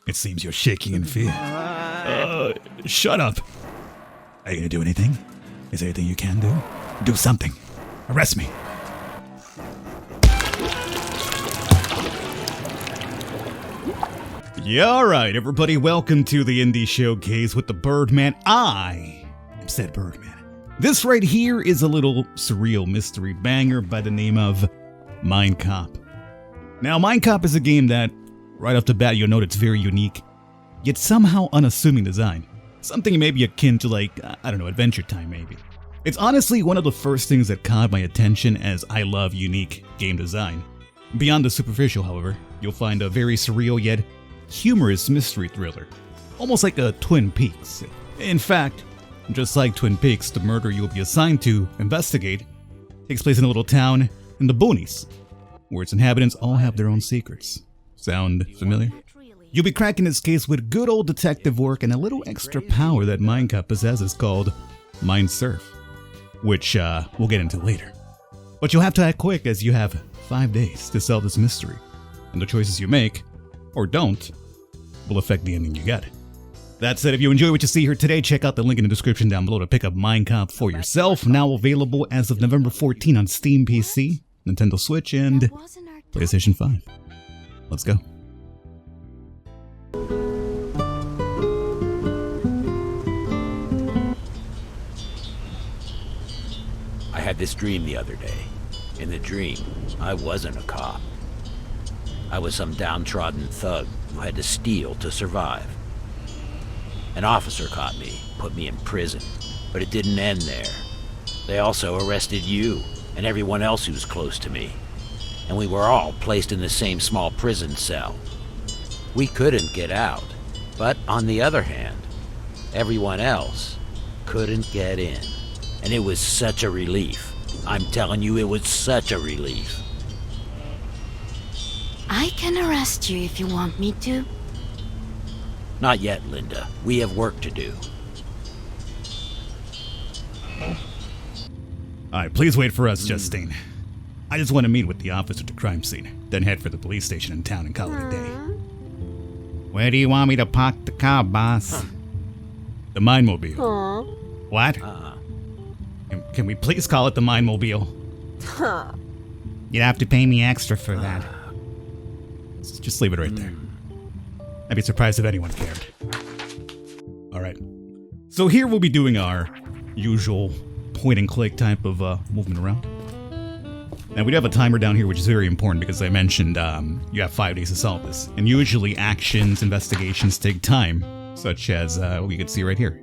It seems you're shaking in fear. Shut up. Are you gonna do anything? Is there anything you can do? Do something. Arrest me. Yeah, alright, everybody, welcome to the Indie Showcase with the Birdman. I am said Birdman. This right here is a little surreal mystery banger by the name of Mindcop. Now, Mindcop is a game that, right off the bat, you'll note it's very unique, yet somehow unassuming design. Something maybe akin to, like, I don't know, Adventure Time, maybe. It's honestly one of the first things that caught my attention, as I love unique game design. Beyond the superficial, however, you'll find a very surreal yet humorous mystery thriller, almost like a Twin Peaks. In fact, just like Twin Peaks, the murder you'll be assigned to investigate takes place in a little town in the boonies, where its inhabitants all have their own secrets. Sound familiar? You'll be cracking this case with good old detective work and a little extra power that Mindcop possesses called Mind Surf, which we'll get into later. But you'll have to act quick, as you have 5 days to solve this mystery, and the choices you make, or don't, will affect the ending you get. That said, if you enjoy what you see here today, check out the link in the description down below to pick up Mindcop for yourself. Now available as of November 14 on Steam PC, Nintendo Switch, and PlayStation 5. Let's go. I had this dream the other day. In the dream, I wasn't a cop. I was some downtrodden thug who had to steal to survive. An officer caught me, put me in prison, but it didn't end there. They also arrested you and everyone else who was close to me, and we were all placed in the same small prison cell. We couldn't get out, but on the other hand, everyone else couldn't get in. And it was such a relief. I'm telling you, it was such a relief. I can arrest you if you want me to. Not yet, Linda. We have work to do. Alright, please wait for us, Justine. I just want to meet with the officer at the crime scene, then head for the police station in town and call it a day. Where do you want me to park the car, boss? The Mindmobile. What? Can we please call it the Mindmobile? You'd have to pay me extra for that. Just leave it right there. I'd be surprised if anyone cared. Alright. So here we'll be doing our usual point and click type of movement around. Now we do have a timer down here, which is very important because I mentioned you have 5 days to solve this. And usually actions, investigations take time, such as what you can see right here.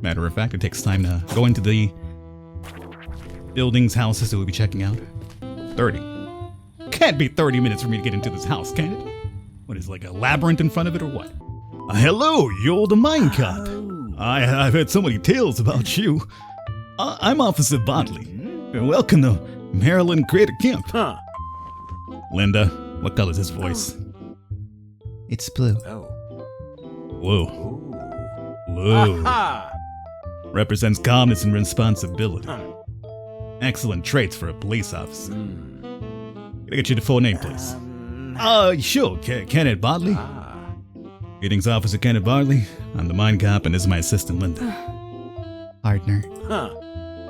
Matter of fact, it takes time to go into the buildings, houses that we'll be checking out. 30. Can't be 30 minutes for me to get into this house, can it? What is, like a labyrinth in front of it or what? Hello, you're the Mindcop. I've heard so many tales about you. I'm Officer Bodley. Welcome to Maryland Crater Camp. Linda, what color is his voice? It's blue. Blue. Blue. Represents calmness and responsibility. Excellent traits for a police officer. Can I get you the full name, please? Sure, Kenneth Bodley. Greetings, Officer Kenneth Bodley. I'm the Mindcop, and this is my assistant, Linda. Partner.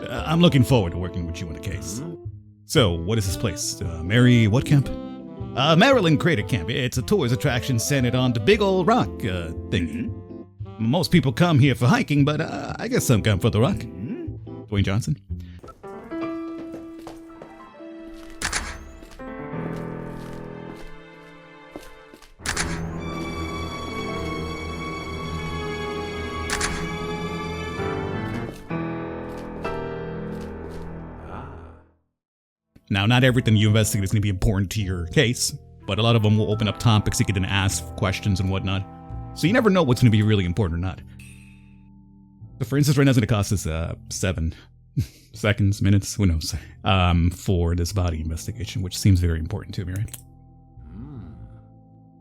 I'm looking forward to working with you on the case. So, what is this place? Mary what camp? Maryland Crater Camp. It's a tourist attraction centered on the big old rock thing. Most people come here for hiking, but I guess some come for the rock. Dwayne Johnson. Now, not everything you investigate is going to be important to your case, but a lot of them will open up topics you can then ask questions and whatnot. So you never know what's going to be really important or not. So for instance, right now it's going to cost us 7 seconds, minutes, who knows, for this body investigation, which seems very important to me, right?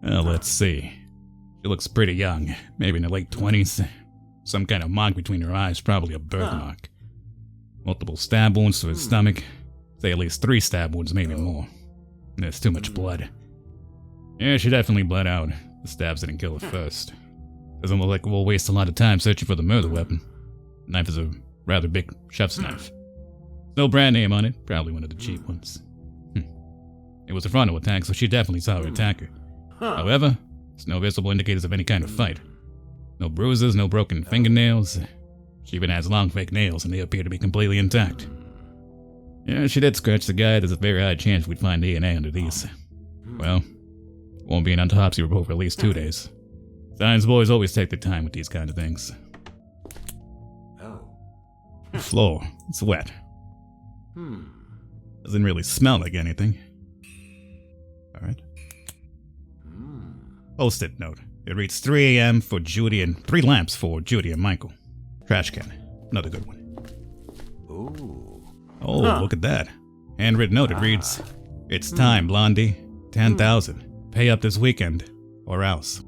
Let's see. She looks pretty young, maybe in the late 20s. Some kind of mark between her eyes, probably a birthmark. Multiple stab wounds to her stomach. Say at least 3 stab wounds, maybe more. There's too much blood. Yeah, she definitely bled out. The stabs didn't kill her first. Doesn't look like we'll waste a lot of time searching for the murder weapon. The knife is a rather big chef's knife. No brand name on it, probably one of the cheap ones. It was a frontal attack, so she definitely saw her attacker. However, there's no visible indicators of any kind of fight. No bruises, no broken fingernails. She even has long fake nails, and they appear to be completely intact. Yeah, she did scratch the guy. There's a very high chance we'd find DNA under these. Well, won't be an autopsy report for at least 2 days. Science boys always take their time with these kind of things. The floor, it's wet. Doesn't really smell like anything. Alright. Post-it note. It reads 3 a.m. for Judy and 3 lamps for Judy and Michael. Trash can. Another good one. Oh, look at that. Handwritten note. It reads, "It's time, Blondie. 10,000. Pay up this weekend, or else."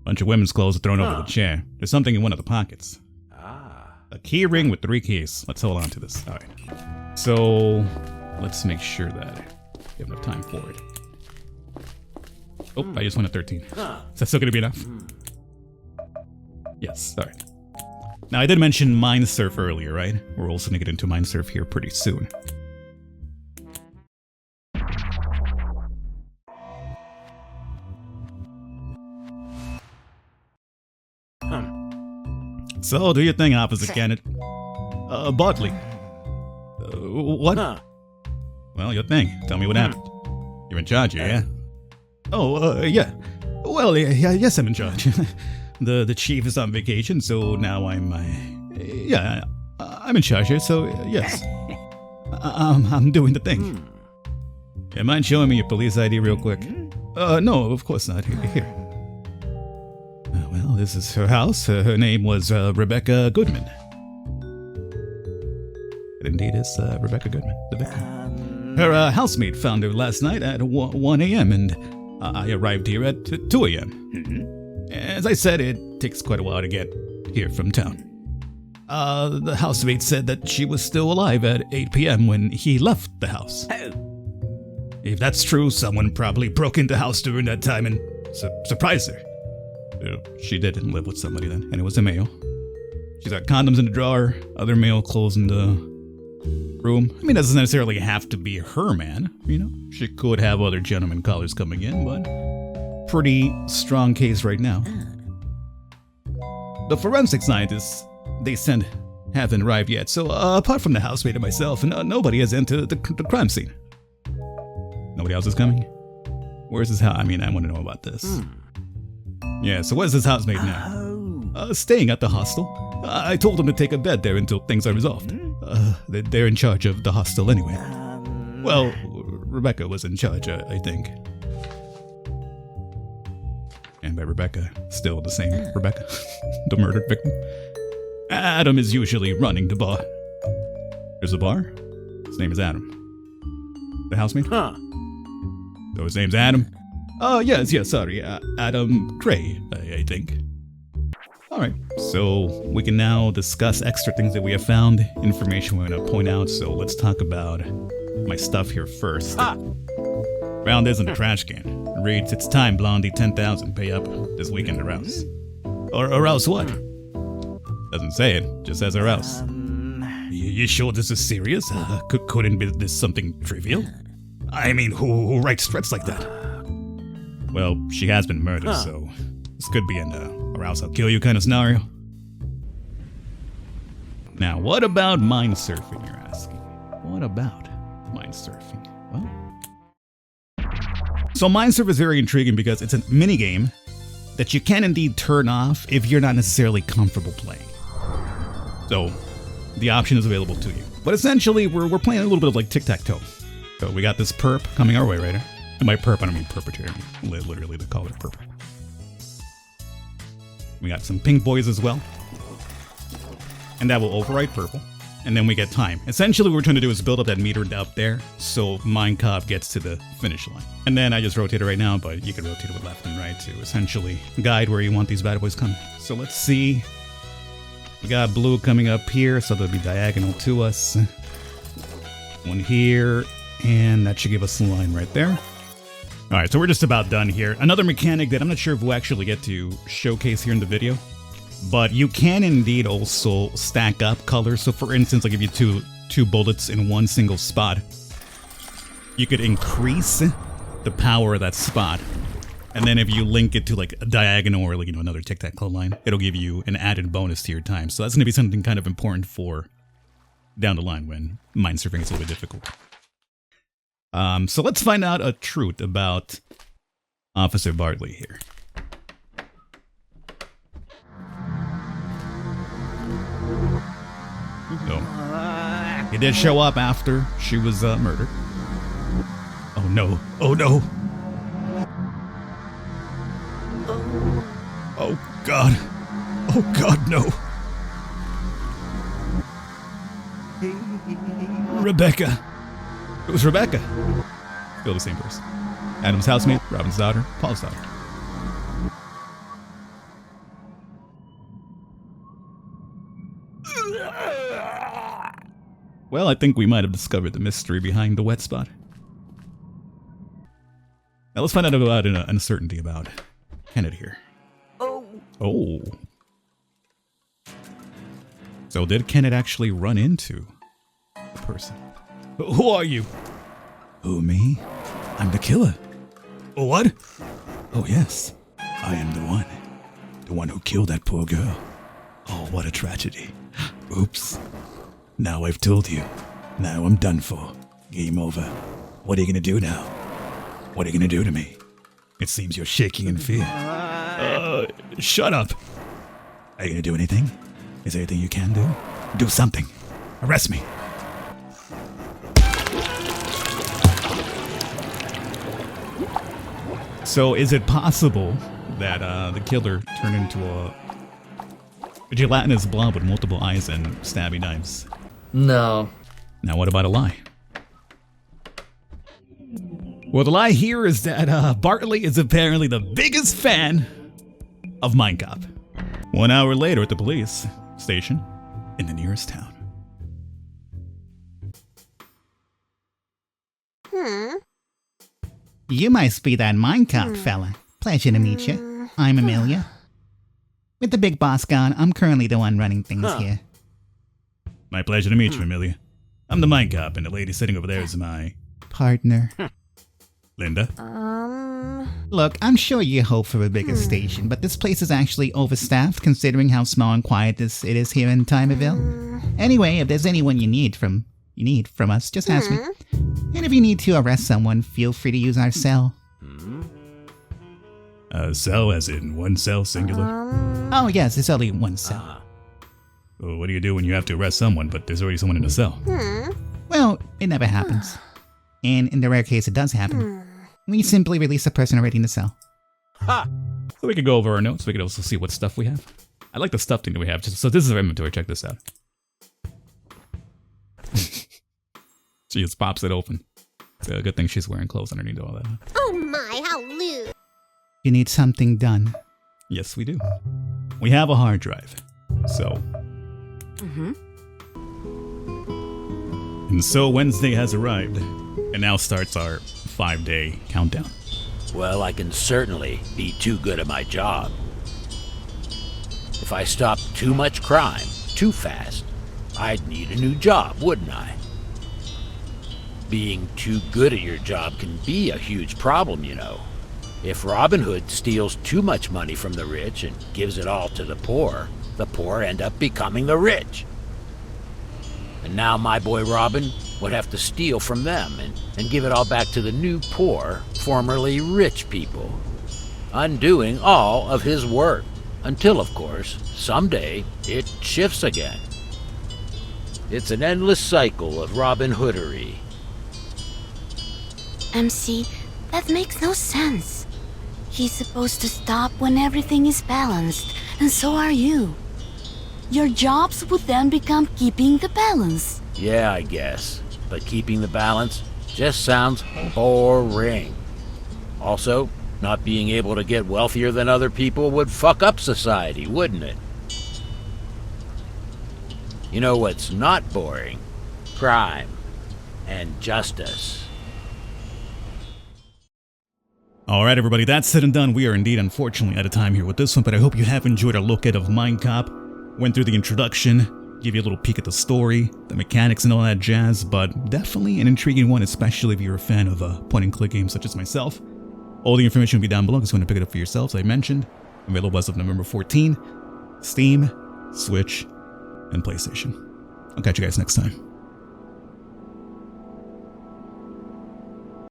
Bunch of women's clothes are thrown over the chair. There's something in one of the pockets. A key ring with 3 keys. Let's hold on to this. Alright. So, let's make sure that we have enough time for it. Oh, I just went at 13. Is that still gonna be enough? Yes, alright. Now, I did mention Mindsurf earlier, right? We're also gonna get into Mindsurf here pretty soon. So, do your thing, opposite candidate. Bartley. What? Well, your thing. Tell me what happened. You're in charge here, yeah? Oh, yeah. Well, yeah, yes, I'm in charge. The chief is on vacation, so now I'm in charge here, so yes. I'm doing the thing. You mind showing me your police ID real quick? No, of course not. Here. Well, this is her house. Her name was Rebecca Goodman. It indeed is Rebecca Goodman, the victim. Her housemate found her last night at 1 a.m. and I arrived here at 2 a.m. As I said, it takes quite a while to get here from town. The housemate said that she was still alive at 8 p.m. when he left the house. If that's true, someone probably broke into the house during that time and surprised her. She didn't live with somebody then, and it was a male. She's got condoms in the drawer, other male clothes in the room. I mean, it doesn't necessarily have to be her man, you know? She could have other gentlemen callers coming in, but pretty strong case right now. The forensic scientists they sent haven't arrived yet, so apart from the housemaid and myself, nobody has entered the crime scene. Nobody else is coming? Where's his house? I mean, I want to know about this. Yeah, so where's this housemaid now? Staying at the hostel. I told him to take a bed there until things are resolved. They're in charge of the hostel anyway. Well, Rebecca was in charge, I think. And by Rebecca, still the same Rebecca, the murdered victim. Adam is usually running the bar. There's a bar? His name is Adam. The housemaid? So his name's Adam? Oh, yes, sorry. Adam Gray, I think. Alright, so we can now discuss extra things that we have found, information we're going to point out, so let's talk about my stuff here first. Found this in the trash can. It reads, "It's time, Blondie, 10,000, pay up this weekend or else." Or else what? Doesn't say it, just says or else. You sure this is serious? Couldn't be this something trivial? I mean, who writes threats like that? Well, she has been murdered, so this could be an or else I'll kill you kind of scenario. Now, what about mind surfing, you're asking? What about mind surfing? Well, so mind surf is very intriguing because it's a mini game that you can indeed turn off if you're not necessarily comfortable playing. So, the option is available to you. But essentially, we're playing a little bit of like tic-tac-toe. So we got this perp coming our way, right? And by perp, I don't mean perpetrator. Literally, they call it perp. We got some pink boys as well. And that will override purple. And then we get time. Essentially, what we're trying to do is build up that meter up there so Mindcop gets to the finish line. And then I just rotate it right now, but you can rotate it with left and right to essentially guide where you want these bad boys coming. So let's see. We got blue coming up here, so they'll be diagonal to us. One here, and that should give us a line right there. Alright, so we're just about done here. Another mechanic that I'm not sure if we'll actually get to showcase here in the video, but you can indeed also stack up colors. So for instance, I'll give you two bullets in one single spot. You could increase the power of that spot. And then if you link it to like a diagonal or like, you know, another tic-tac-toe line, it'll give you an added bonus to your time. So that's going to be something kind of important for down the line when minesurfing is a little bit difficult. So let's find out a truth about Officer Bartley here. So, he did show up after she was murdered. Oh no, oh no. Oh God, oh God, no. Rebecca. It was Rebecca. Still the same person. Adam's housemate, Robin's daughter, Paul's daughter. Well, I think we might have discovered the mystery behind the wet spot. Now let's find out about an uncertainty about Kennedy here. Oh. So did Kennedy actually run into the person? Who are you? Who, me? I'm the killer. What? Oh, yes. I am the one. The one who killed that poor girl. Oh, what a tragedy. Oops. Now I've told you. Now I'm done for. Game over. What are you gonna do now? What are you gonna do to me? It seems you're shaking in fear. Shut up. Are you gonna do anything? Is there anything you can do? Do something. Arrest me. So is it possible that the killer turned into a gelatinous blob with multiple eyes and stabby knives? No. Now what about a lie? Well, the lie here is that Bartley is apparently the biggest fan of Mindcop. 1 hour later at the police station in the nearest town. You must be that Mindcop fella. Pleasure to meet you. I'm Amelia. With the big boss gone, I'm currently the one running things here. My pleasure to meet you, Amelia. I'm the Mindcop, and the lady sitting over there is my Partner. Linda. Look, I'm sure you hope for a bigger station, but this place is actually overstaffed considering how small and quiet it is here in Timerville. Anyway, if there's anyone you need from us, just ask me. And if you need to arrest someone, feel free to use our cell. Cell as in one cell, singular? Oh yes, it's only one cell. Well, what do you do when you have to arrest someone, but there's already someone in the cell? Well, it never happens. And in the rare case it does happen, we simply release the person already in the cell. So we could go over our notes. We could also see what stuff we have. I like the stuff thing that we have. So this is our inventory. Check this out. She just pops it open. It's a good thing she's wearing clothes underneath all that. Oh my, how lewd. You need something done. Yes, we do. We have a hard drive. So. And so Wednesday has arrived. And now starts our 5-day countdown. Well, I can certainly be too good at my job. If I stopped too much crime too fast, I'd need a new job, wouldn't I? Being too good at your job can be a huge problem, you know. If Robin Hood steals too much money from the rich and gives it all to the poor end up becoming the rich. And now my boy Robin would have to steal from them and give it all back to the new poor, formerly rich people, undoing all of his work, until, of course, someday it shifts again. It's an endless cycle of Robin Hoodery. MC, that makes no sense. He's supposed to stop when everything is balanced, and so are you. Your jobs would then become keeping the balance. Yeah, I guess. But keeping the balance just sounds boring. Also, not being able to get wealthier than other people would fuck up society, wouldn't it? You know what's not boring? Crime and justice. Alright everybody, that's said and done. We are indeed unfortunately out of time here with this one, but I hope you have enjoyed our look at of Mindcop. Went through the introduction, give you a little peek at the story, the mechanics and all that jazz, but definitely an intriguing one, especially if you're a fan of point-and-click games such as myself. All the information will be down below, just going to pick it up for yourselves, as I mentioned. Available as of November 14, Steam, Switch, and PlayStation. I'll catch you guys next time.